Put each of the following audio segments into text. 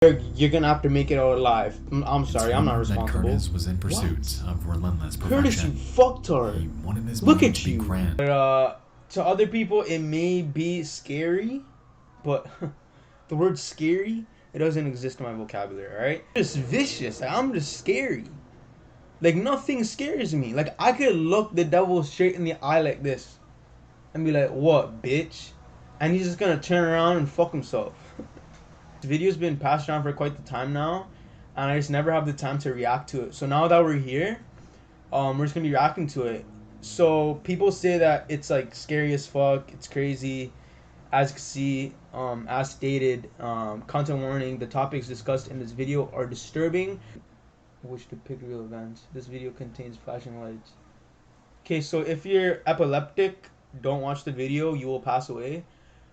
You're gonna have to make it out alive. I'm sorry, I'm not responsible. Curtis was in pursuit of relentless perfection. Curtis, you fucktard. He wanted this Look movie at to be you. grand. But, to other people, it may be scary, but the word scary, it doesn't exist in my vocabulary, alright? Just vicious. Like, I'm just scary. Like, nothing scares me. Like, I could look the devil straight in the eye like this and be like, what, bitch? And he's just gonna turn around and fuck himself. This video's been passed around for quite the time now, and I just never have the time to react to it. So now that we're here, we're just gonna be reacting to it. So people say that it's like scary as fuck, it's crazy. As you can see, as stated, content warning, the topics discussed in this video are disturbing, which depict real events. This video contains flashing lights. Okay, so if you're epileptic, don't watch the video, you will pass away.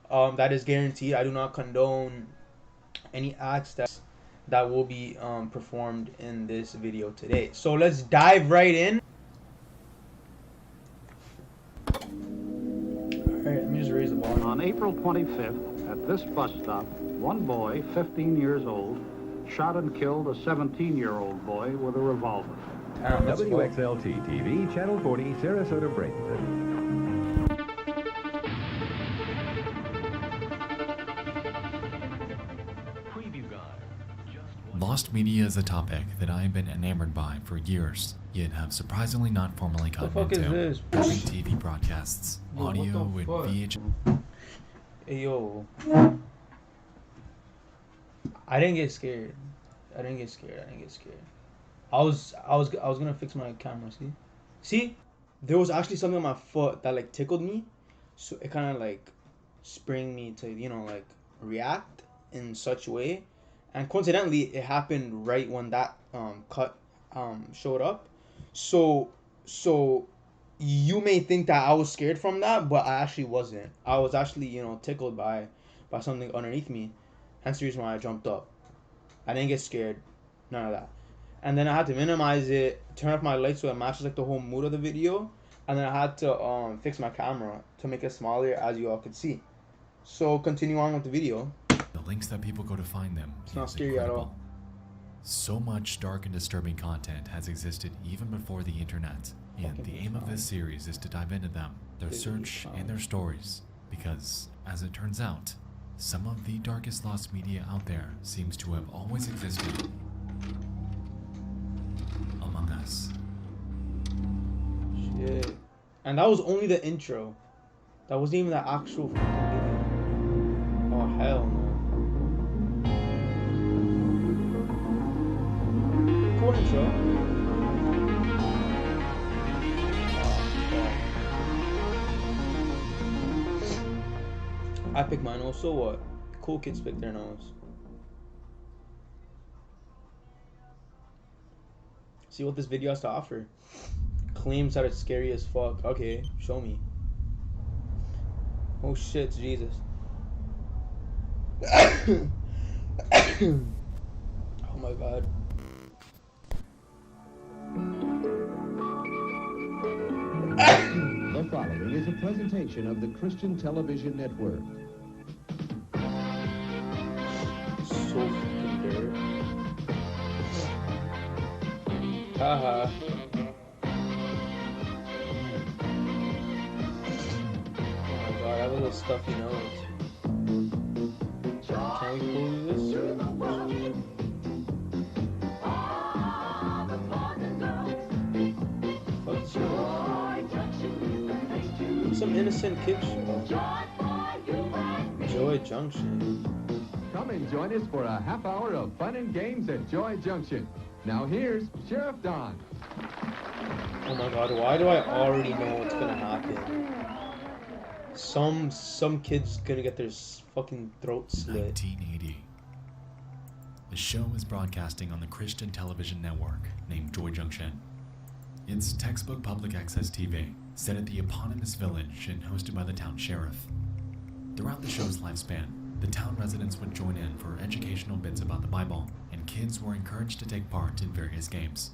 That is guaranteed. I do not condone any acts that will be performed in this video today. So let's dive right in. Alright, let me just raise the volume. On April 25th, at this bus stop, one boy, 15 years old, shot and killed a 17-year-old boy with a revolver. WXLT TV, Channel 40, Sarasota, Bradenton. Lost media is a topic that I have been enamored by for years, yet have surprisingly not formally gotten into. Having TV broadcasts, audio, and VHS. Hey yo, I didn't get scared. I was gonna fix my camera. See, there was actually something on my foot that like tickled me, so it kind of like spring me to like react in such a way. And coincidentally, it happened right when that cut showed up. So you may think that I was scared from that, but I actually wasn't. I was actually tickled by something underneath me. Hence the reason why I jumped up. I didn't get scared, none of that. And then I had to minimize it, turn off my lights so it matches like the whole mood of the video, and then I had to fix my camera to make it smaller, as you all could see. So continue on with the video. The links that people go to find them It's not scary at all. So much dark and disturbing content has existed even before the internet, and the aim of this series is to dive into them, their search, and their stories, because, as it turns out, some of the darkest lost media out there seems to have always existed among us. Shit. And that was only the intro. That wasn't even the actual fucking video. Oh, hell no. Cool intro. I picked my nose, so what? Cool kids pick their nose. See what this video has to offer. Claims that it's scary as fuck. Okay, show me. Oh shit, it's Jesus. Oh my god. The following is a presentation of the Christian Television Network. So fucking dirt. Haha. Oh my god, I have a little stuffy nose. Can we close this? Fuck you. Some innocent kid show. Joy Junction. Come and join us for a half hour of fun and games at Joy Junction. Now here's Sheriff Don. Oh my god, why do I already know what's gonna happen? Some kid's gonna get their fucking throat slit. 1980. The show is broadcasting on the Christian television network named Joy Junction. It's textbook public access TV, set at the eponymous village and hosted by the town sheriff. Throughout the show's lifespan, the town residents would join in for educational bits about the Bible, and kids were encouraged to take part in various games.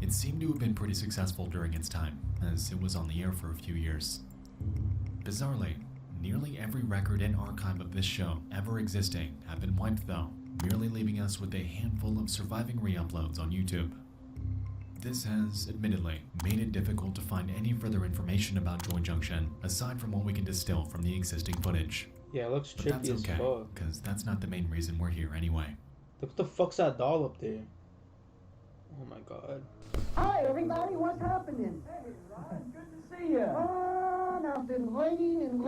It seemed to have been pretty successful during its time, as it was on the air for a few years. Bizarrely, nearly every record and archive of this show ever existing have been wiped though, merely leaving us with a handful of surviving re-uploads on YouTube. This has, admittedly, made it difficult to find any further information about Joy Junction aside from what we can distill from the existing footage. Yeah, it looks But trippy that's as okay, fuck. because that's not the main reason we're here anyway. Look what the fuck's that doll up there? Oh my god. Hi, everybody. What's happening? Hey, Ron. Good to see you. Oh, I've been waiting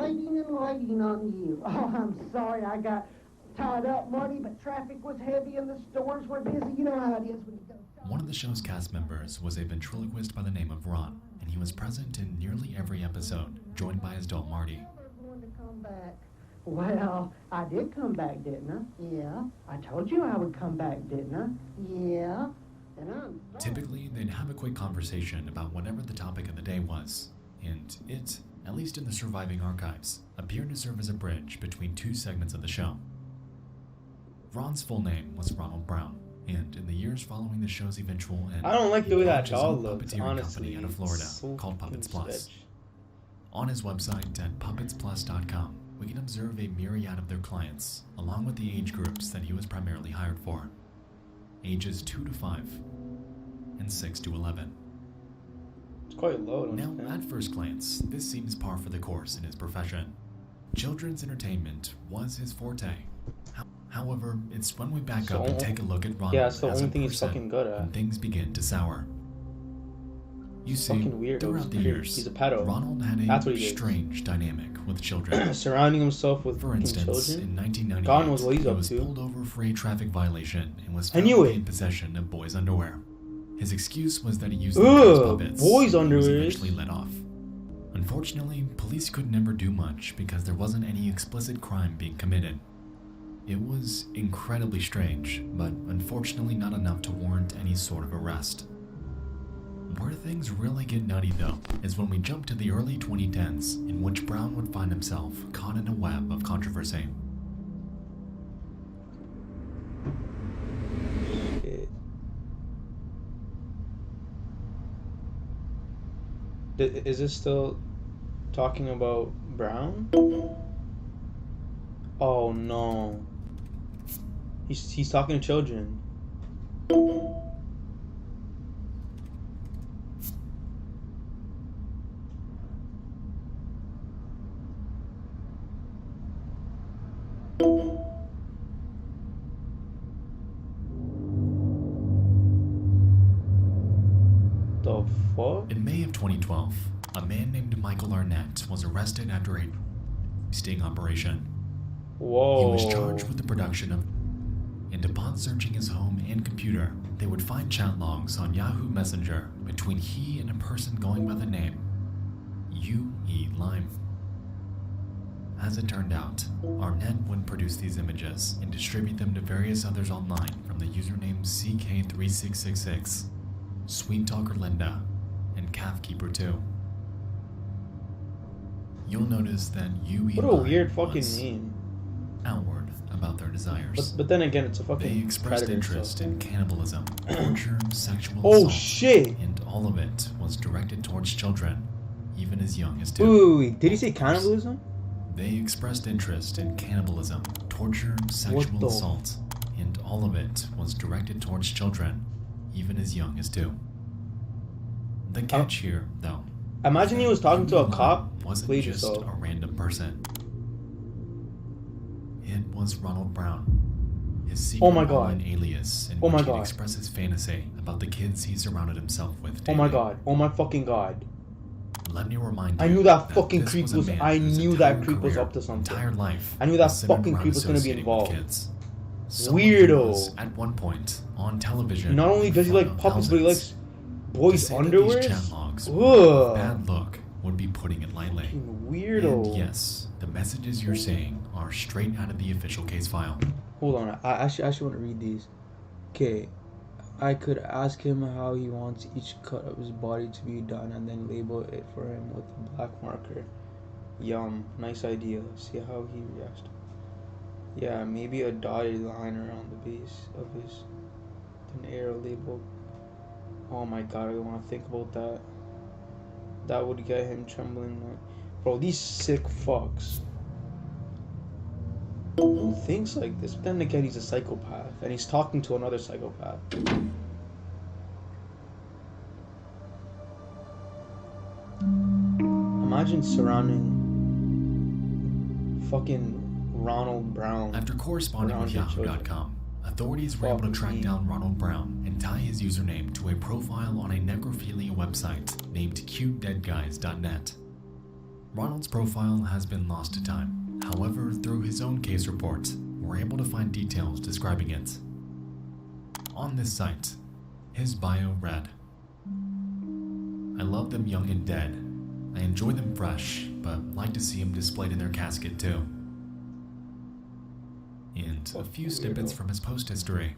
on you. Oh, I'm sorry I got tied up, Marty, but traffic was heavy and the stores were busy. You know how it is when you go. One of the show's cast members was a ventriloquist by the name of Ron, and he was present in nearly every episode, joined by his doll Marty. Going to come back. Well, I did come back, didn't I? Yeah. I told you I would come back, didn't I? Yeah. And I'm Typically, they'd have a quick conversation about whatever the topic of the day was, and it, at least in the surviving archives, appeared to serve as a bridge between two segments of the show. Ron's full name was Ronald Brown, and in the years following the show's eventual end, I don't like the way that launched his doll own looks, puppeteering honestly. company out of Florida It's so called Puppets fucking Plus. sketch. On his website at puppetsplus.com, we can observe a myriad of their clients, along with the age groups that he was primarily hired for. Ages 2 to 5, and 6 to 11. It's quite low, don't Now, you think? at first glance, this seems par for the course in his profession. Children's entertainment was his forte. However, it's when we back up and take a look at Ronald Yeah, it's the as a only thing he's person fucking good at. when things begin to sour. You He's see, fucking weird. throughout the years, He's a pedo. Ronald had That's a what he is. strange dynamic with children. Surrounding himself with For fucking instance, children. in 1998, God knows what he's he up was to. pulled over for a traffic violation and was I found knew to be it. in possession of boys' underwear. His excuse was that he used Ugh, them as puppets. boys' and he was underwear. eventually let off. Unfortunately, police could never do much because there wasn't any explicit crime being committed. It was incredibly strange, but unfortunately not enough to warrant any sort of arrest. Where things really get nutty, though, is when we jump to the early 2010s, in which Brown would find himself caught in a web of controversy. Shit. Is this still talking about Brown? Oh no. He's talking to children. The fuck? In May of 2012, a man named Michael Arnett was arrested after a sting operation. Whoa. He was charged with the production of, and upon searching his home and computer, they would find chat logs on Yahoo Messenger between he and a person going by the name U.E. Lime. As it turned out, Arnett would produce these images and distribute them to various others online from the username CK3666, Sweet Talker Linda, and Calfkeeper 2. You'll notice that U.E. What a Lime weird fucking was name. outward about their desires. But then again, it's a They fucking expressed predator, interest so. in cannibalism, torture, sexual Oh assault, shit! and all of it was directed towards children, even as young as 2. Wait, did he say cannibalism? They expressed interest in cannibalism, torture, sexual the- assault, and all of it was directed towards children, even as young as 2. The catch here, though, Imagine he was talking to a U.E. cop. Lime wasn't Played just yourself. a random person. It was Ronald Brown, his secret Oh my God. online alias, in Oh my which he'd God. express his fantasy about the kids he surrounded himself with. Oh my daily. god. Oh my fucking god. Let me remind you, I knew that fucking this creep was a was- man I whose knew that entire creep was career, up to something. Entire life, I knew that was centered fucking around creep was gonna be associating with involved. kids. Someone who Weirdo. was, at one point on television. Not only does he in like front of puppets, but he thousands. likes boys' To say that these underwear. chat logs were a Ugh. bad look would be putting it lightly. Weirdo. And yes, the messages you're seeing are straight out of the official case file. Hold on, I actually want to read these. Okay, I could ask him how he wants each cut of his body to be done and then label it for him with a black marker. Yum, nice idea. See how he reacts. Yeah, maybe a dotted line around the base of his, an arrow label. Oh my god, I don't want to think about that. That would get him trembling. Like, bro, these sick fucks. Who thinks like this? But then again, he's a psychopath, and he's talking to another psychopath. Imagine surrounding fucking Ronald Brown. After corresponding with Yahoo.com, authorities were able to track down Ronald Brown and tie his username to a profile on a necrophilia website named cutedeadguys.net. Ronald's profile has been lost to time. However, through his own case report, we're able to find details describing it. On this site, his bio read, "I love them young and dead. I enjoy them fresh, but like to see them displayed in their casket too." And a few snippets from his post history.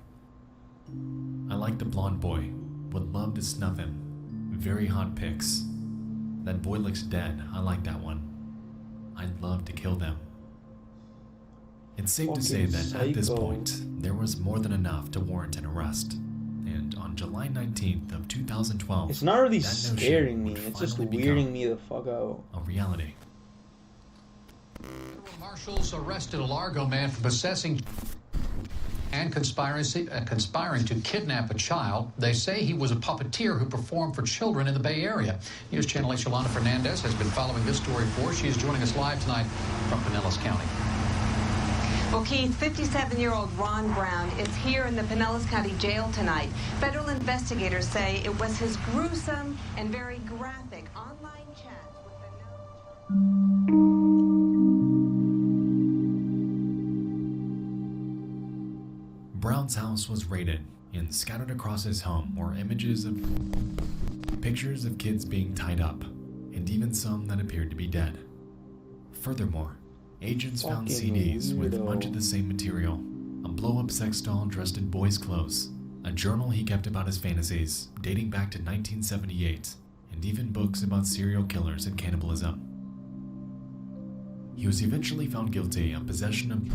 "I like the blonde boy. Would love to snuff him. Very hot pics. That boy looks dead. I like that one. I'd love to kill them." It's safe to say that at this point, there was more than enough to warrant an arrest. And on July 19th of 2012, it's not really that scaring me. notion It's would just finally weirding me the fuck out. become a reality. Marshals arrested a Largo man for possessing and conspiring to kidnap a child. They say he was a puppeteer who performed for children in the Bay Area. News Channel 8's Yolanda Fernandez has been following this story for us. She is joining us live tonight from Pinellas County. Well, Keith, 57-year-old Ron Brown is here in the Pinellas County Jail tonight. Federal investigators say it was his gruesome and very graphic online chat with the Brown's house was raided, and scattered across his home were images of pictures of kids being tied up, and even some that appeared to be dead. Furthermore, agents found CDs with much of the same material, a blow-up sex doll dressed in boys' clothes, a journal he kept about his fantasies dating back to 1978, and even books about serial killers and cannibalism. He was eventually found guilty of possession of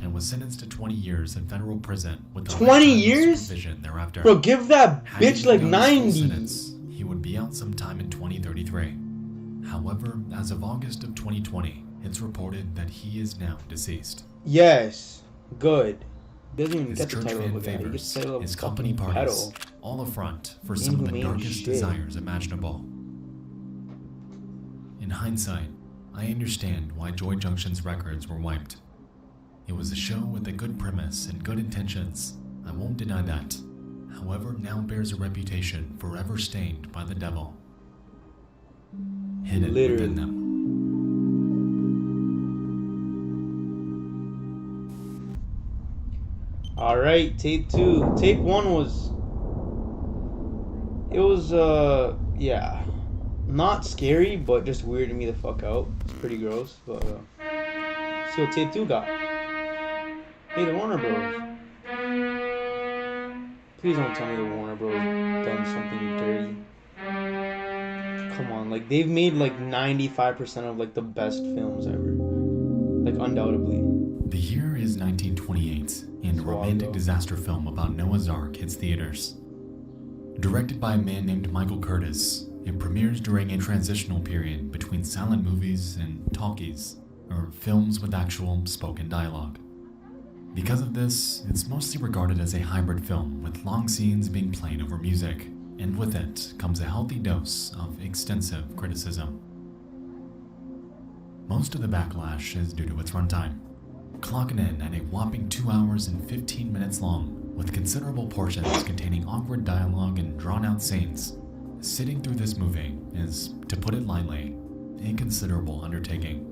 and was sentenced to 20 years in federal prison with 20 years? supervision thereafter. Bro, give that Had he bitch like been given his full 90. sentence, he would be out sometime in 2033. However, as of August of 2020, it's reported that he is now deceased. Yes, good. Doesn't even His get the church title of fan a guy. He gets favors, the title of his a company fucking parties, pedo. all a front for some of the Inhumane darkest shit. desires imaginable. In hindsight, I understand why Joy Junction's records were wiped. It was a show with a good premise and good intentions. I won't deny that. However, now bears a reputation forever stained by the devil. Hidden within them. Alright, tape 2. Tape 1 was... It was, yeah. Not scary, but just weirded me the fuck out. It's pretty gross, but, see what tape 2 got. Hey, the Warner Bros. Please don't tell me the Warner Bros. Done something dirty. Come on, like, they've made, like, 95% of, like, the best films ever. Like, undoubtedly. The year is 1928, and a romantic disaster film about Noah's Ark hits theaters. Directed by a man named Michael Curtis, it premieres during a transitional period between silent movies and talkies, or films with actual spoken dialogue. Because of this, it's mostly regarded as a hybrid film with long scenes being played over music, and with it comes a healthy dose of extensive criticism. Most of the backlash is due to its runtime, clocking in at a whopping 2 hours and 15 minutes long, with considerable portions containing awkward dialogue and drawn-out scenes. Sitting through this movie is, to put it lightly, a considerable undertaking.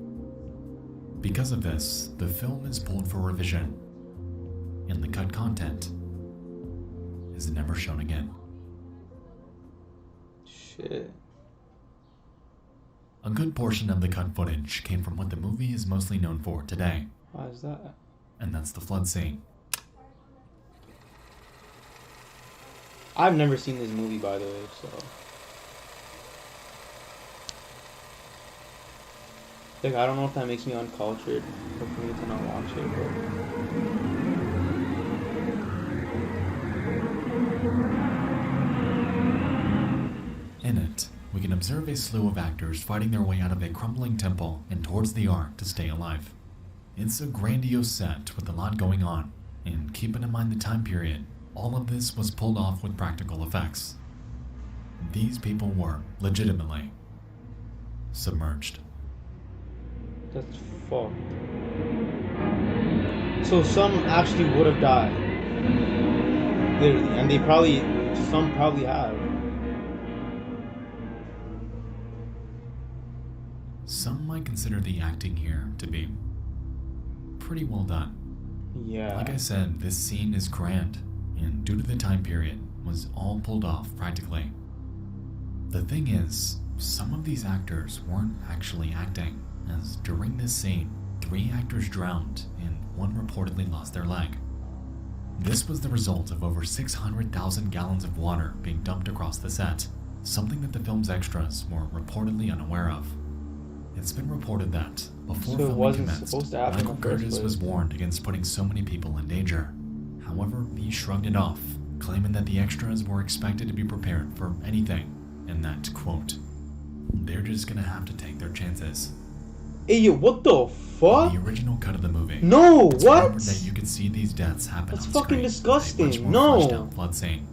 Because of this, the film is pulled for revision, and the cut content is never shown again. Shit. A good portion of the cut footage came from what the movie is mostly known for today, Why is that? and that's the flood scene. I've never seen this movie, by the way, so... Like, I don't know if that makes me uncultured or for me to not watch it, but... In it, we can observe a slew of actors fighting their way out of a crumbling temple and towards the Ark to stay alive. It's a grandiose set with a lot going on, and keeping in mind the time period, all of this was pulled off with practical effects. These people were legitimately submerged. That's fucked. So some actually would have died. Literally. And some probably have. Some might consider the acting here to be pretty well done. Yeah. Like I said, this scene is grand, and due to the time period, was all pulled off practically. The thing is, some of these actors weren't actually acting, as during this scene, 3 actors drowned and 1 reportedly lost their leg. This was the result of over 600,000 gallons of water being dumped across the set, something that the film's extras were reportedly unaware of. It's been reported that, before So it filming wasn't commenced, supposed to happen in Michael the first Curtis was place. warned against putting so many people in danger. However, he shrugged it off, claiming that the extras were expected to be prepared for anything, and that, quote, they're just gonna have to take their chances. Hey, yo, what the fuck? In the original cut of the movie, No, it's what? rumored that you could see these deaths happen That's on fucking screen with a disgusting. much more No. fleshed out flood scene.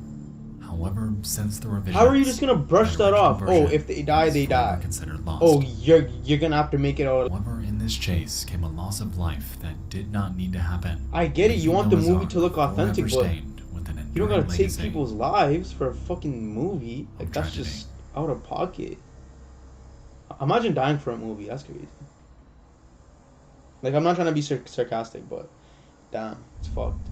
However, since the revisions, How are you just gonna brush the that original off? Oh, version if they die, is they forever die. considered lost. Oh, you're gonna have to make it out. However, in this chase came a loss of life that did not need to happen. I get it. You want the movie to look authentic, but with an you don't gotta enduring take legacy. people's lives for a fucking movie. Like, that's tragedy. just out of pocket. Imagine dying for a movie. That's crazy. Like, I'm not trying to be sarcastic, but damn, it's fucked.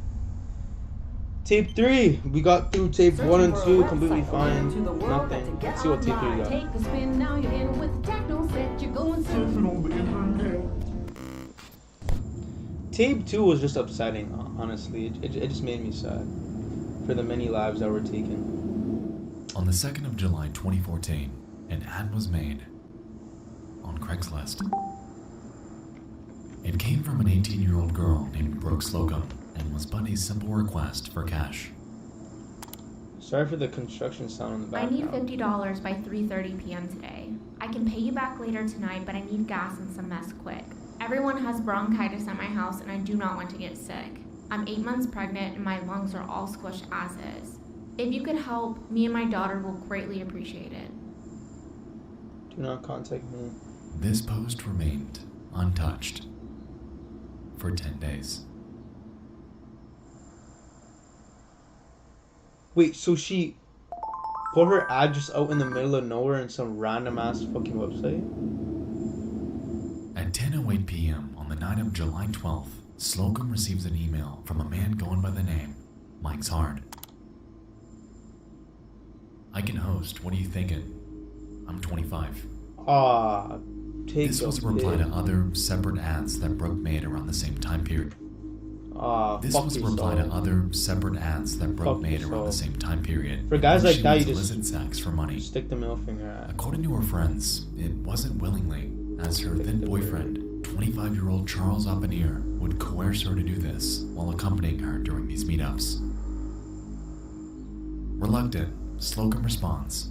Tape 3. We got through tape 1 and 2 completely fine. Nothing. Let's see what tape 3 got. Take a spin, now you're in with the techno set. You're going surfing on the internet. Tape 2 was just upsetting, honestly. It just made me sad for the many lives that were taken. On the 2nd of July 2014, an ad was made on Craigslist. It came from an 18-year-old girl named Brooke Slocum and was but a simple request for cash. Sorry for the construction sound in the I need background. $50 by 3:30 p.m. today. I can pay you back later tonight, but I need gas and some mess quick. Everyone has bronchitis at my house and I do not want to get sick. I'm 8 months pregnant and my lungs are all squished as is. If you could help, me and my daughter will greatly appreciate it. Do not contact me. This post remained untouched for 10 days. Wait, so she put her ad just out in the middle of nowhere in some random ass fucking website? At 10:08 p.m. on the night of July 12th, Slocum receives an email from a man going by the name Mike's Hard. I can host. What are you thinking? I'm 25. Take This was a reply to other separate ads that Brooke made around the same time period. This fuck was a reply to other separate ads that Brooke Fuck made around the yourself. same time period. For guys like She that, you would just solicit sex for money. stick the middle finger at. According to her friends, it wasn't willingly, as her then boyfriend, 25-year-old Charles Oppenheer, would coerce her to do this while accompanying her during these meetups. Reluctant, Slocum responds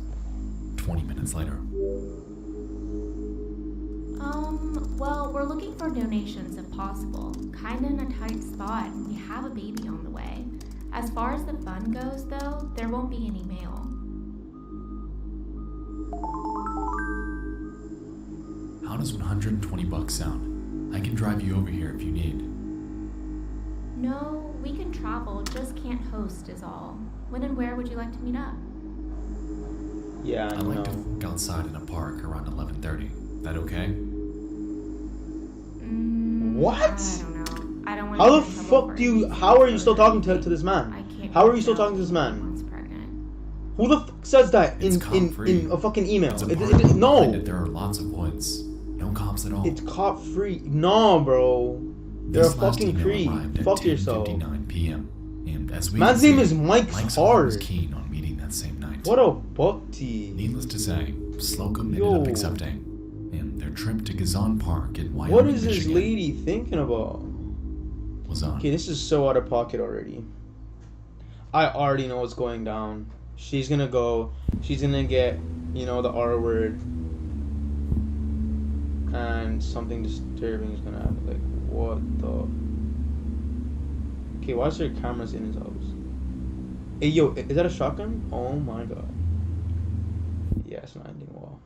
20 minutes later. Well, we're looking for donations if possible. Kinda in a tight spot. We have a baby on the way. As far as the fund goes, though, there won't be any mail. How does $120 sound? I can drive you over here if you need. No, we can travel, just can't host is all. When and where would you like to meet up? Yeah, I I'd like to know. walk outside in a park around 11:30. That okay? What? I don't know. I don't want How to the get in trouble fuck for do you? any How are you still further. talking to this man? I can't How are you get still out talking to this until man? one's pregnant. Who the fuck says that It's in cop-free. a fucking email? It's a It- park it- behind no, it. There are lots of woods. No cops at all. it's cop free. No, bro. They're a This last fucking email creep. arrived at Fuck yourself. 10:59 p.m. And as we Man's can name see, is Mike Mike's Hard. was keen on meeting that same night. What a buckty. Needless to say, Slocum ended Yo. up accepting, and their trip to Gazon Park in Wyoming, What is this Michigan lady thinking about? was on. Okay, this is so out of pocket already. I already know what's going down. She's gonna go. She's gonna get, the R word. And something disturbing is gonna happen. Like, What the? Okay, why is there cameras in his house? Hey, yo, is that a shotgun? Oh my god. Yeah, it's not ending well.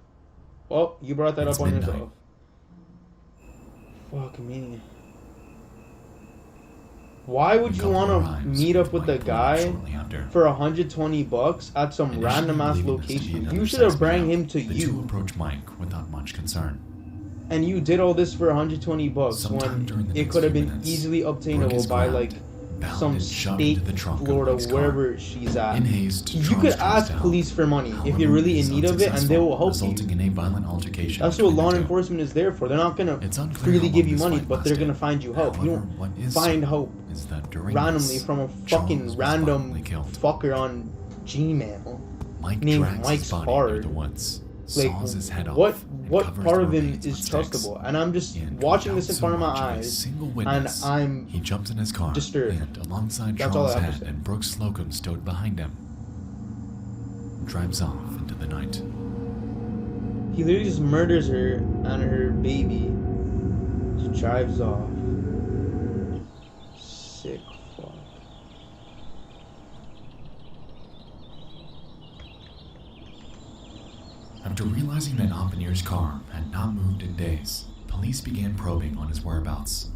Well, you brought that It's up on midnight. yourself. Fuck me. Why would A you couple want to arrives meet up with the Mike guy shortly after. for $120 at some Initially random ass believing this to be location? another You should have sex brought meetup, him to the two you. approached Mike without much concern. And you did all this for $120 Sometime during when the it next could have few been minutes, easily broke obtainable his by ground, like bound some and shoved state, into the trunk of Florida, Mike's car. wherever she's at. In haste, You Charles could tries ask to help. police for money if However, you're really it in is need of it, and they will help resulting you. in a violent altercation. That's what between law the two. enforcement is there for. They're not gonna It's unclear freely how give long you this money, fight but they're lasted. gonna find you help. You However, don't what is find certain help is that during randomly this, from a Charles fucking was random violently killed. fucker on Gmail Mike named drags Mike's his body Hard. near the woods, Like, saws his head what off, and what covers part the of him remains is with sticks. trustable? And I'm just And watching without this in so front of my much a eyes, single and witness, I'm he jumps in his car, disturbed. and alongside That's all I Charles' have to head say. and Brooks Slocum stowed behind him, drives off into the night. He literally just murders her and her baby. Just drives off. Sick fuck. After realizing that Oppenheimer's car had not moved in days, police began probing on his whereabouts.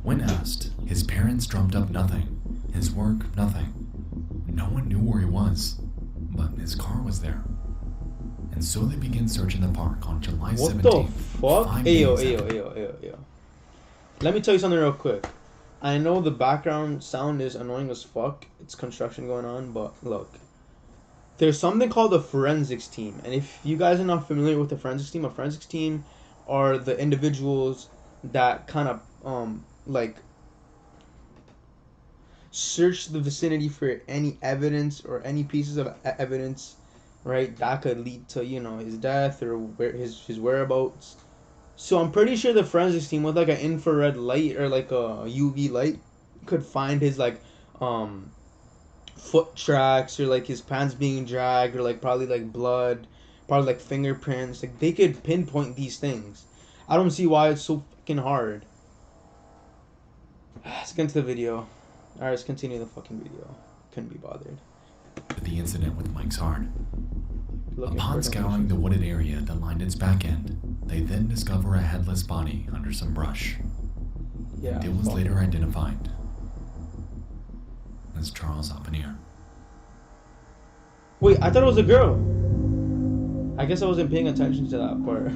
When asked, his parents drummed up nothing, his work nothing. No one knew where he was, but his car was there. And so they began searching the park on July What 17th. the fuck? 5 Ayo, days ayo, after- ayo, ayo, ayo. Let me tell you something real quick. I know the background sound is annoying as fuck. It's construction going on, but look. There's something called a forensics team. And if you guys are not familiar with the forensics team are the individuals that kind of, like, search the vicinity for any evidence or any pieces of evidence, right, that could lead to, you know, his death or his whereabouts. So I'm pretty sure the forensics team with like an infrared light or like a UV light could find his like foot tracks or like his pants being dragged or like probably like blood, probably like fingerprints. Like they could pinpoint these things. I don't see why it's so fucking hard. Let's get into the video. Alright, let's continue the fucking video. Couldn't be bothered. The incident with Mike's Hard. Looking Upon for scouring the wooded area that lined its back end, they then discover a headless body under some brush. Yeah. It was fuck. later identified as Charles Oppenheimer. Wait, I thought it was a girl. I guess I wasn't paying attention to that part.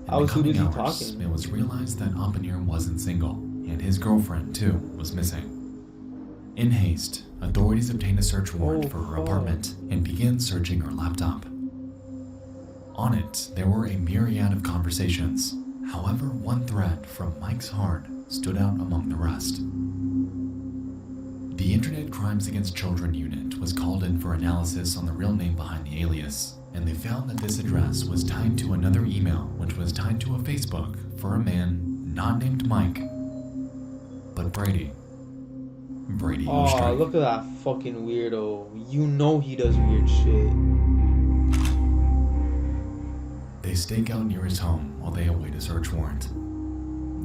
I was too busy talking. It was realized that Oppenheimer wasn't single, and his girlfriend, too, was missing. In haste, authorities obtained a search warrant for her fuck. apartment and began searching her laptop. On it, there were a myriad of conversations. However, one thread from Mike's Hard stood out among the rest. The Internet Crimes Against Children unit was called in for analysis on the real name behind the alias, and they found that this address was tied to another email which was tied to a Facebook for a man not named Mike, but Brady. Brady Oh, Ostrich. look at that fucking weirdo. You know he does weird shit. They stake out near his home while they await a search warrant.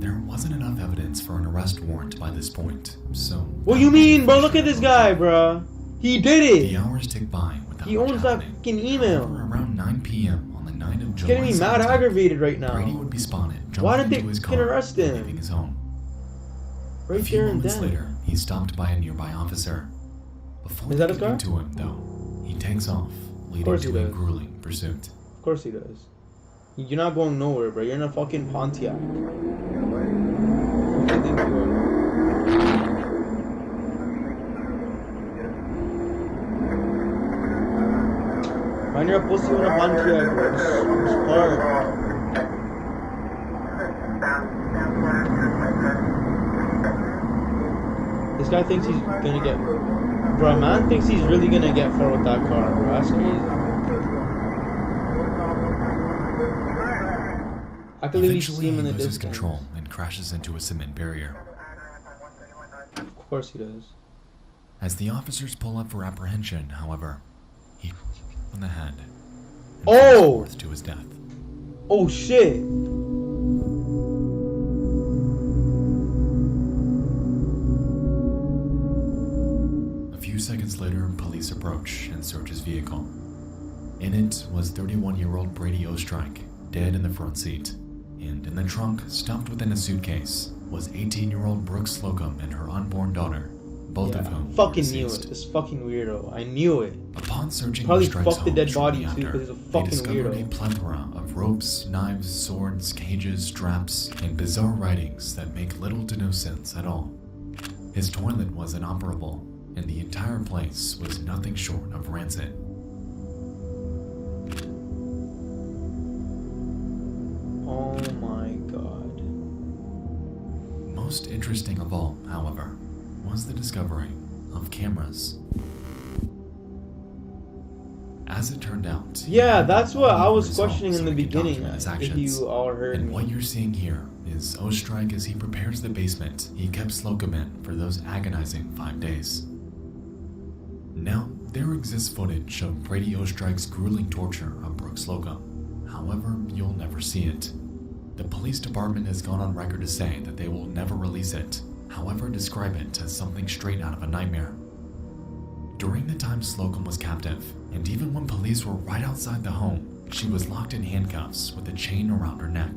There wasn't enough evidence for an arrest warrant by this point, so... What you mean, bro? Look at this guy, bro. He did The it. hours tick by without He much owns that happening. fucking email. However, around 9 p.m. on the night of It's July getting me mad 17th, aggravated right now. Brady would be spotted Why jumping didn't they into his fucking car arrest and him? leaving his home. Right A few there and moments then. later, he's stopped by a nearby officer. Before Is that they his get car? into him, though, he takes off, leading course he to a does. grueling pursuit. Of course he does. You're not going nowhere, bro. You're in a fucking Pontiac. What do you think you are? Man, you're a pussy in a Pontiac, bro. Just park. This guy thinks he's gonna get... Bro, man thinks he's really gonna get far with that car, bro. That's crazy. I can literally see Eventually, him in he the loses distance. control and crashes into a cement barrier. Of course he does. As the officers pull up for apprehension, however, he on the head and Oh! forth to his death. Oh shit! seconds later, police approach and search his vehicle. In it was 31-year-old Brady Ostrike, dead in the front seat. And in the trunk, stuffed within a suitcase, was 18-year-old Brooke Slocum and her unborn daughter, both of whom fucking were knew deceased. it. This fucking weirdo. I knew it. Upon searching Probably Ostrike's fucked the home dead shortly body too, after, because he's a they fucking discovered a weirdo. plethora of ropes, knives, swords, cages, straps, and bizarre writings that make little to no sense at all. His toilet was inoperable, and the entire place was nothing short of rancid. Oh my god. Most interesting of all, however, was the discovery of cameras. As it turned out, Yeah, that's what I was results questioning in the so he could beginning. document his If actions. you all heard And me. what you're seeing here is Ostrike as he prepares the basement he kept Slocum in for those agonizing 5 days. Now, there exists footage of Brady Ostrike's grueling torture of Brooke Slocum. However, you'll never see it. The police department has gone on record to say that they will never release it, however describe it as something straight out of a nightmare. During the time Slocum was captive, and even when police were right outside the home, she was locked in handcuffs with a chain around her neck.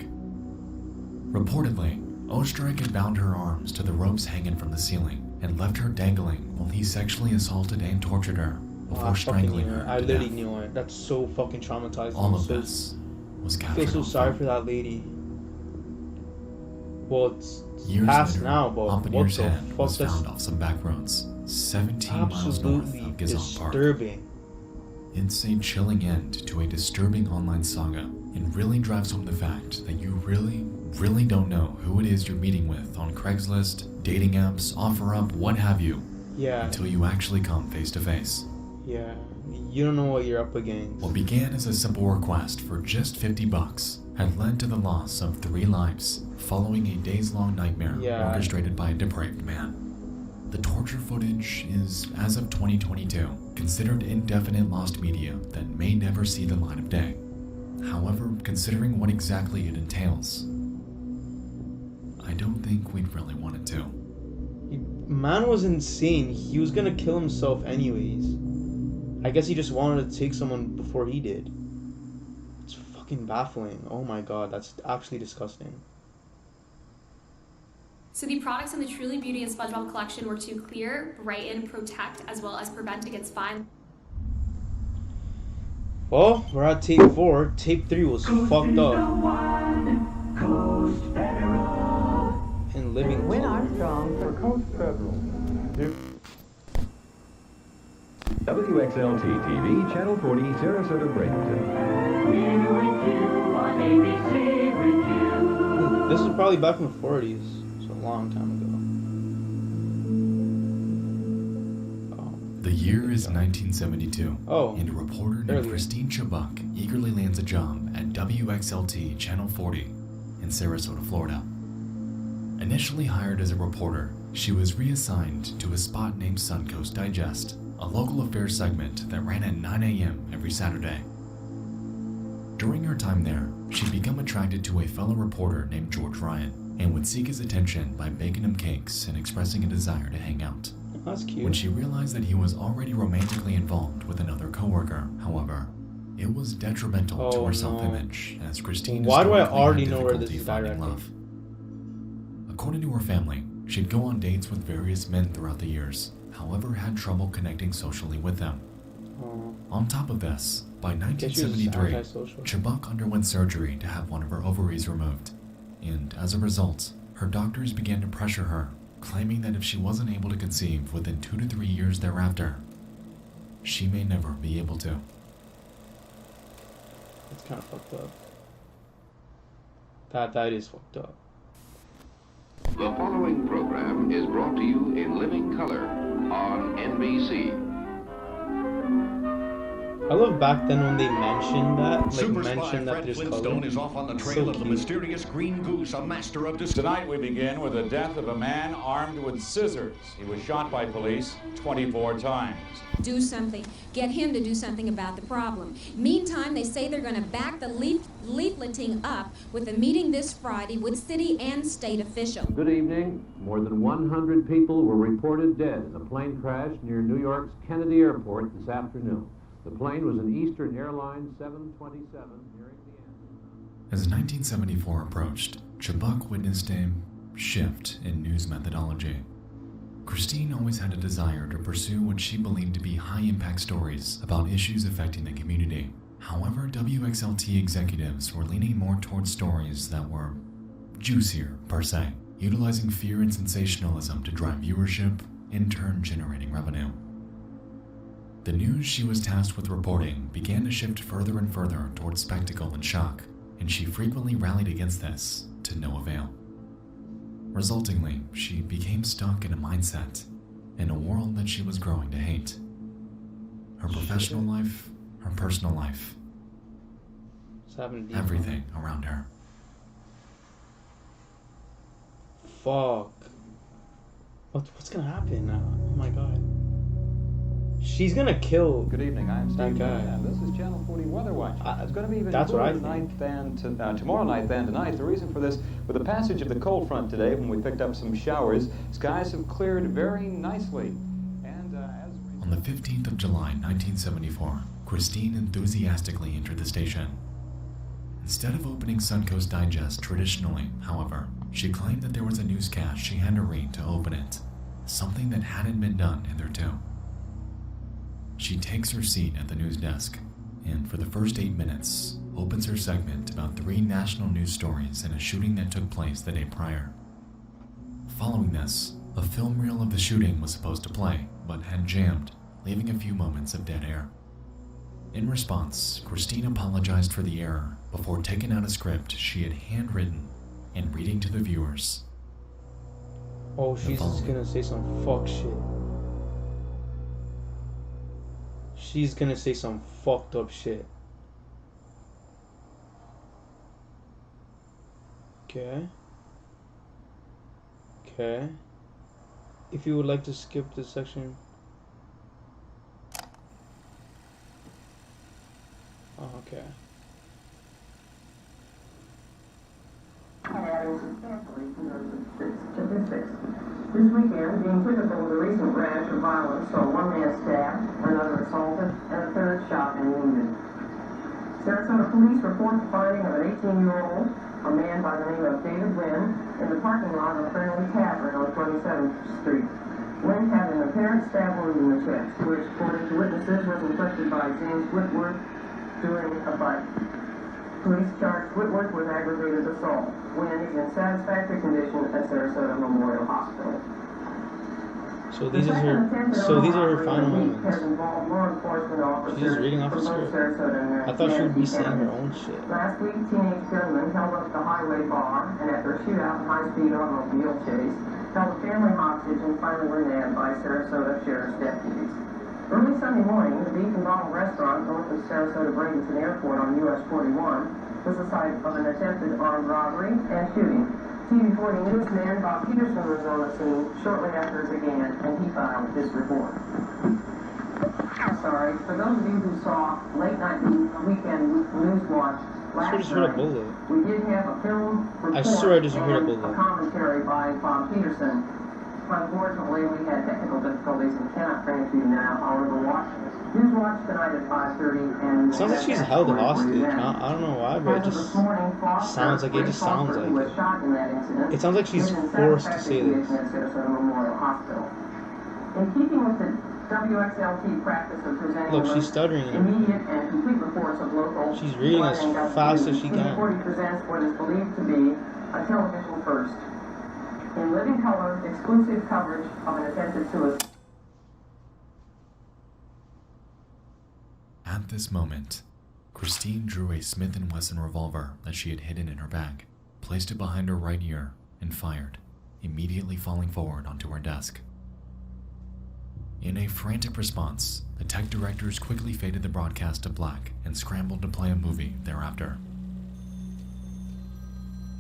Reportedly, Ostrike had bound her arms to the ropes hanging from the ceiling and left her dangling while he sexually assaulted and tortured her before strangling her I to literally death. knew it. That's so fucking traumatizing. All of So- this was I captured feel so on sorry film. for that lady. Well, it's Years past later, now, but what Puppeteer's the head fuck? was That's found off some back roads, 17 miles north absolutely of Gazon Park. disturbing. It's a chilling end to a disturbing online saga, and really drives home the fact that you really don't know who it is you're meeting with on Craigslist, dating apps, OfferUp, what have you, Yeah, until you actually come face to face. yeah. You don't know what you're up against. What began as a simple request for just $50 had led to the loss of 3 lives following a days-long nightmare Yeah. orchestrated by a depraved man. The torture footage is, as of 2022, considered indefinite lost media that may never see the light of day. However, considering what exactly it entails, I don't think we'd really want it to. Man was insane. He was gonna kill himself anyways. I guess he just wanted to take someone before he did. It's fucking baffling. Oh my god, that's actually disgusting. So the products in the Truly Beauty and SpongeBob collection were to clear, brighten, protect, as well as prevent against fine. Well, we're at tape 4. Tape 3 was fucked up. In living Win color. Armstrong for Coast Federal. WXLT TV, Channel 40, Sarasota, Bradenton. This was probably back in the 40s. It's a long time ago. The year is 1972, Oh, and a reporter named earlier. Christine Chabuk eagerly lands a job at WXLT Channel 40 in Sarasota, Florida. Initially hired as a reporter, she was reassigned to a spot named Suncoast Digest, a local affairs segment that ran at 9 a.m. every Saturday. During her time there, she'd become attracted to a fellow reporter named George Ryan and would seek his attention by baking him cakes and expressing a desire to hang out. That's cute. When she realized that he was already romantically involved with another coworker, however, it was detrimental to Oh, her no. self-image as Christine Why do I historically already had know where this difficulty is finding directed? love. According to her family, she'd go on dates with various men throughout the years, however had trouble connecting socially with them. Oh. On top of this, by Guess she was 1973, antisocial. Chabuk underwent surgery to have one of her ovaries removed, and as a result, her doctors began to pressure her, claiming that if she wasn't able to conceive within 2 to 3 years thereafter, she may never be able to. It's kind of fucked up. That is fucked up. The following program is brought to you in living color on NBC. I love back then when they mentioned that, like Super spy mentioned that Fred there's Flintstone color. is off on the It's trail so of the cute. mysterious green goose, a master of deception. Tonight we begin with the death of a man armed with scissors. He was shot by police 24 times. Do something. Get him to do something about the problem. Meantime, they say they're going to back the leafleting up with a meeting this Friday with city and state officials. Good evening. More than 100 people were reported dead in a plane crash near New York's Kennedy Airport this afternoon. The plane was an Eastern Airlines 727 nearing the end. As 1974 approached, Chibuk witnessed a shift in news methodology. Christine always had a desire to pursue what she believed to be high-impact stories about issues affecting the community. However, WXLT executives were leaning more towards stories that were juicier, per se, utilizing fear and sensationalism to drive viewership, in turn generating revenue. The news she was tasked with reporting began to shift further and further towards spectacle and shock, and she frequently rallied against this to no avail. Resultingly, she became stuck in a mindset, in a world that she was growing to hate. Her professional life, her personal life, everything around her. Fuck. What's gonna happen now? Oh my god. She's gonna kill. Good evening, I'm Steve. That guy. And this is Channel 40 Weather Watch. It's going to be even That's what I cooler tonight than tomorrow night than tonight. The reason for this, with the passage of the cold front today, when we picked up some showers, skies have cleared very nicely. And On the 15th of July, 1974, Christine enthusiastically entered the station. Instead of opening Suncoast Digest traditionally, however, she claimed that there was a newscast she had to read to open it, something that hadn't been done hitherto. She takes her seat at the news desk, and for the first 8 minutes, opens her segment about 3 national news stories and a shooting that took place the day prior. Following this, a film reel of the shooting was supposed to play, but had jammed, leaving a few moments of dead air. In response, Christine apologized for the error before taking out a script she had handwritten and reading to the viewers. Oh, she's just gonna say some fuck shit. She's gonna say some fucked up shit. Okay. Okay. If you would like to skip this section. Oh, okay. Statistics. This weekend, being typical of the recent rash of violence, saw one man stabbed, another assaulted, and a third shot and wounded. Sarasota police report the finding of an 18-year-old, a man by the name of David Wynn, in the parking lot of a friendly tavern on 27th Street. Wynn had an apparent stab wound in the chest, which, according to witnesses, was inflicted by James Whitworth during a fight. Police charged Whitworth with aggravated assault. Wynn is in satisfactory condition at Sarasota Memorial Hospital. So these are her final moments. She's just reading off the script. I thought she would be saying her own shit. Last week, teenage gunmen held up the highway bar and after a shootout and high-speed automobile chase, held a family hostage and finally were nabbed by Sarasota Sheriff's deputies. Early Sunday morning, the Beef and Bottle restaurant north of Sarasota Bradenton Airport on US 41 was the site of an attempted armed robbery and shooting. TV40 newsman Bob Peterson was on the scene shortly after it began, and he filed his report. Sorry, for those of you who saw late night weekend news watch last night, we did have a film report and a commentary by Bob Peterson. Unfortunately, we had technical difficulties and cannot bring it to you now. However, News Watch tonight at 5:30. And sounds like she's held hostage. I don't know why, but it just sounds like it. It sounds like she's forced to say this. In keeping with the WXLT practice of presenting look, she's stuttering. Immediate and complete reports of local. She's reading as fast as she can. TV40 presents what is believed to be a television first. In living color, exclusive coverage of an attempted suicide. At this moment, Christine drew a Smith & Wesson revolver that she had hidden in her bag, placed it behind her right ear, and fired, immediately falling forward onto her desk. In a frantic response, the tech directors quickly faded the broadcast to black and scrambled to play a movie thereafter.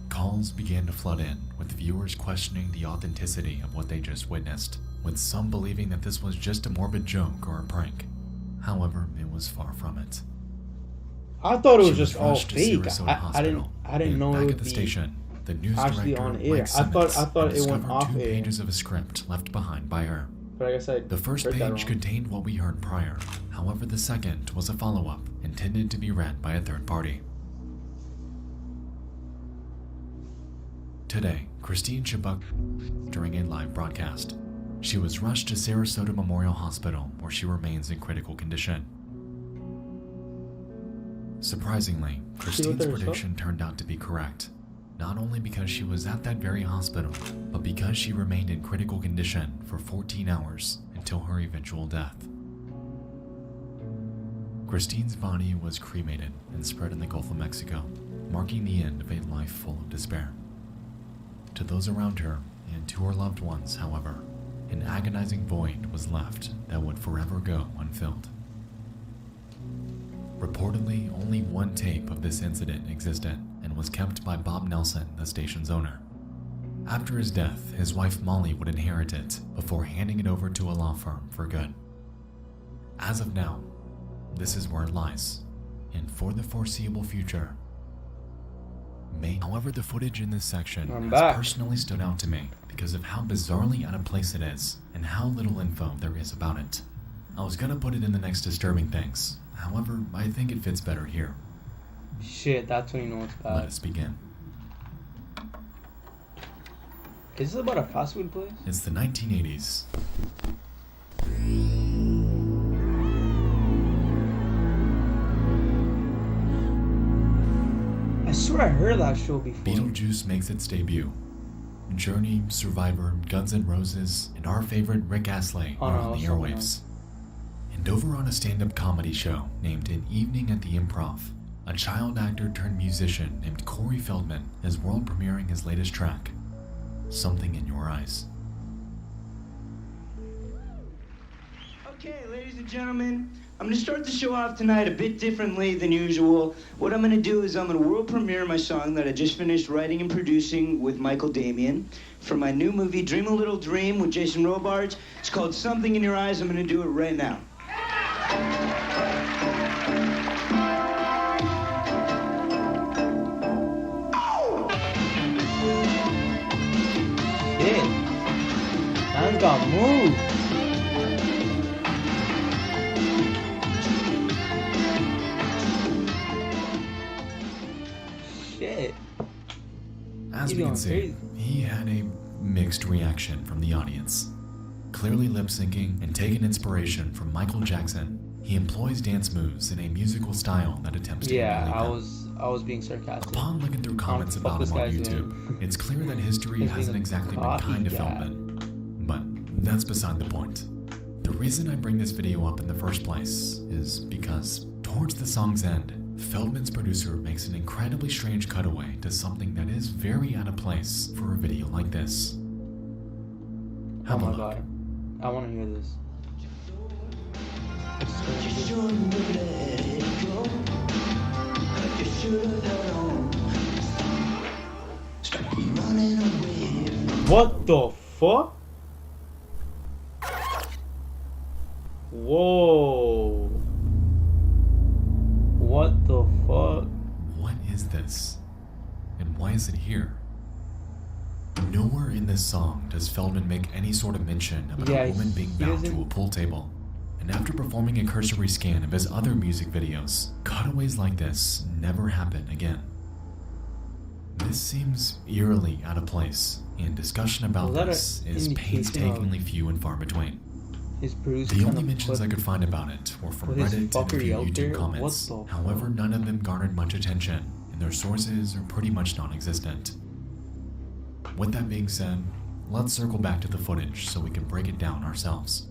Calls began to flood in, with viewers questioning the authenticity of what they just witnessed, with some believing that this was just a morbid joke or a prank. However, it was far from it. I thought it was She just all rushed to fake. Sarasota I Hospital, didn't know back it at would the be station. The news actually director, on air. Mike Simmons, I thought it went discovered off 2 air. pages of a script left behind by her. But I guess I The first heard that page wrong. contained what we heard prior. However, the second was a follow-up intended to be read by a third party. Today, Christine Chibuk during a live broadcast. She was rushed to Sarasota Memorial Hospital, where she remains in critical condition. Surprisingly, Christine's prediction turned out to be correct, not only because she was at that very hospital, but because she remained in critical condition for 14 hours until her eventual death. Christine's body was cremated and spread in the Gulf of Mexico, marking the end of a life full of despair. To those around her and to her loved ones, however, an agonizing void was left that would forever go unfilled. Reportedly, only one tape of this incident existed and was kept by Bob Nelson, the station's owner. After his death, his wife Molly would inherit it before handing it over to a law firm for good. As of now, this is where it lies, and for the foreseeable future. However, the footage in this section has personally stood out to me because of how bizarrely out of place it is and how little info there is about it. I was gonna put it in the next disturbing things. However, I think it fits better here. Shit, that's when you know it's bad. Let us begin. Is this about a fast food place? It's the 1980s. I swear I heard that show before. Beetlejuice makes its debut. Journey, Survivor, Guns N' Roses, and our favorite Rick Astley are on the airwaves. And over on a stand-up comedy show named An Evening at the Improv, a child actor turned musician named Corey Feldman is world premiering his latest track, Something in Your Eyes. Okay, ladies and gentlemen, I'm going to start the show off tonight a bit differently than usual. What I'm going to do is I'm going to world premiere my song that I just finished writing and producing with Michael Damian for my new movie, Dream a Little Dream, with Jason Robards. It's called Something in Your Eyes. I'm going to do it right now. Shit. Man got moved. Shit. As we can see, he had a mixed reaction from the audience. Clearly lip-syncing and taking inspiration from Michael Jackson, he employs dance moves in a musical style that attempts to emulate them. I was being sarcastic. Upon looking through comments about him on YouTube, it's clear that history hasn't exactly been kind to Feldman. But that's beside the point. The reason I bring this video up in the first place is because, towards the song's end, Feldman's producer makes an incredibly strange cutaway to something that is very out of place for a video like this. Have a look. God. I want to hear this. What the fuck? Whoa. What the fuck? What is this? And why is it here? Nowhere in this song does Feldman make any sort of mention about a woman being bound to a pool table. And after performing a cursory scan of his other music videos, cutaways like this never happen again. This seems eerily out of place, and discussion about this is painstakingly few and far between. The only mentions I could find about it were from Reddit and a few YouTube comments. However, none of them garnered much attention, and their sources are pretty much non-existent. With that being said, let's circle back to the footage so we can break it down ourselves.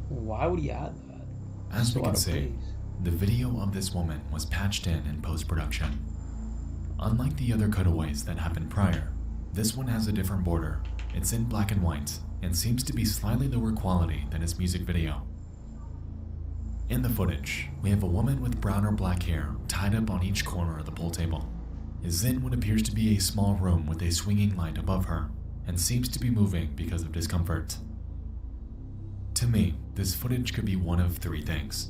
Why would he add that? As we can see, the video of this woman was patched in post-production. Unlike the other cutaways that happened prior, this one has a different border, It's in black and white and seems to be slightly lower quality than his music video. In the footage, we have a woman with brown or black hair tied up on each corner of the pool table, is in what appears to be a small room with a swinging light above her, and seems to be moving because of discomfort. To me, this footage could be one of three things.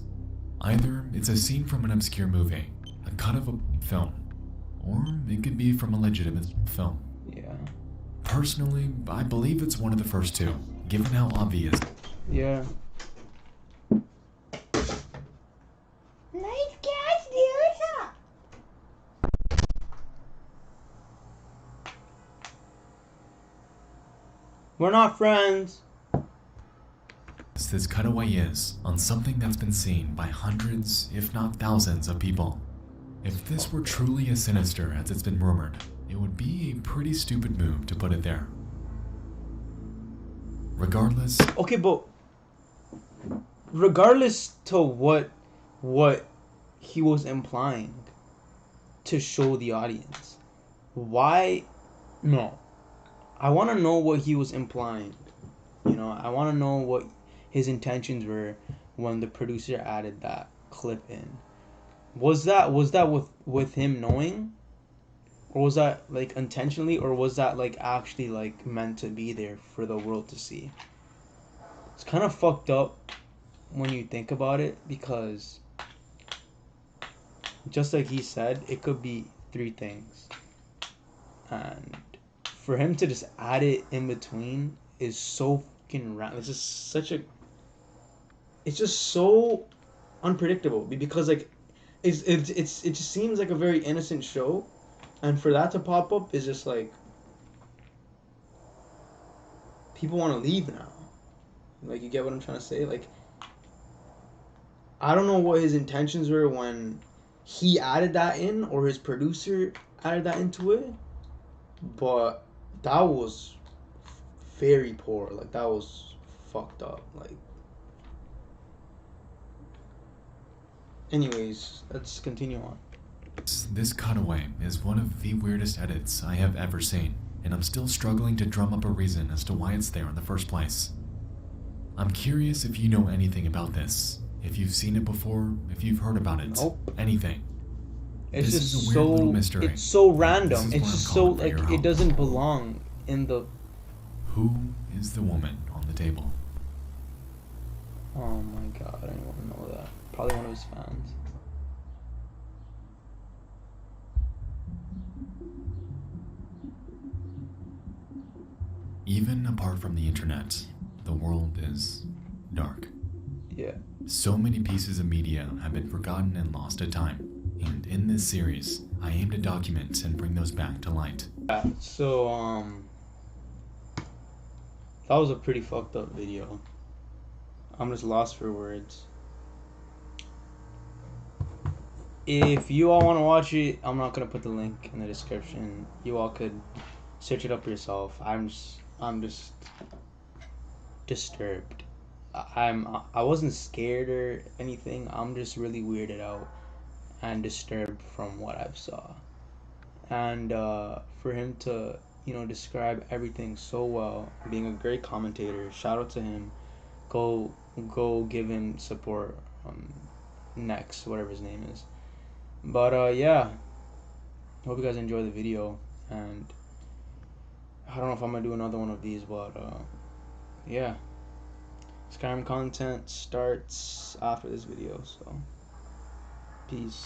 Either it's a scene from an obscure movie, a cut of a film, or it could be from a legitimate film. Yeah. Personally, I believe it's one of the first two, given how obvious. Yeah. Nice catch, dude. We're not friends. This cutaway is on something that's been seen by hundreds, if not thousands, of people. If this were truly as sinister as it's been rumored, it would be a pretty stupid move to put it there. Regardless. Okay, but regardless to what he was implying to show the audience, why? No. I want to know what he was implying. You know, I want to know what his intentions were when the producer added that clip in. Was that with him knowing, or was that like intentionally, or was that like actually like meant to be there for the world to see? It's kind of fucked up when you think about it, because just like he said, it could be three things, and for him to just add it in between is so fucking random. It's just such a. It's just so unpredictable, because like, it just seems like a very innocent show, and for that to pop up is just like, people want to leave now. Like, you get what I'm trying to say? Like, I don't know what his intentions were when he added that in, or his producer added that into it, but that was very poor. Like, that was fucked up. Like, anyways, let's continue on. This cutaway is one of the weirdest edits I have ever seen, and I'm still struggling to drum up a reason as to why it's there in the first place. I'm curious if you know anything about this, if you've seen it before, if you've heard about it, anything. It's this just is a weird little mystery. It's so random. This is It's what just I'm so calling for like your it help. doesn't belong in the. Who is the woman on the table? Oh my god, I don't want to know that. Probably one of his fans. Even apart from the internet, the world is dark. Yeah. So many pieces of media have been forgotten and lost to time, and in this series, I aim to document and bring those back to light. Yeah, so that was a pretty fucked up video. I'm just lost for words. If you all want to watch it, I'm not gonna put the link in the description. You all could search it up yourself. I'm just disturbed. I wasn't scared or anything. I'm just really weirded out and disturbed from what I've saw. And for him to, you know, describe everything so well, being a great commentator, shout out to him. Go give him support. Next, whatever his name is. But yeah, hope you guys enjoy the video, and I don't know if I'm gonna do another one of these, but yeah, Skyrim content starts after this video, so peace.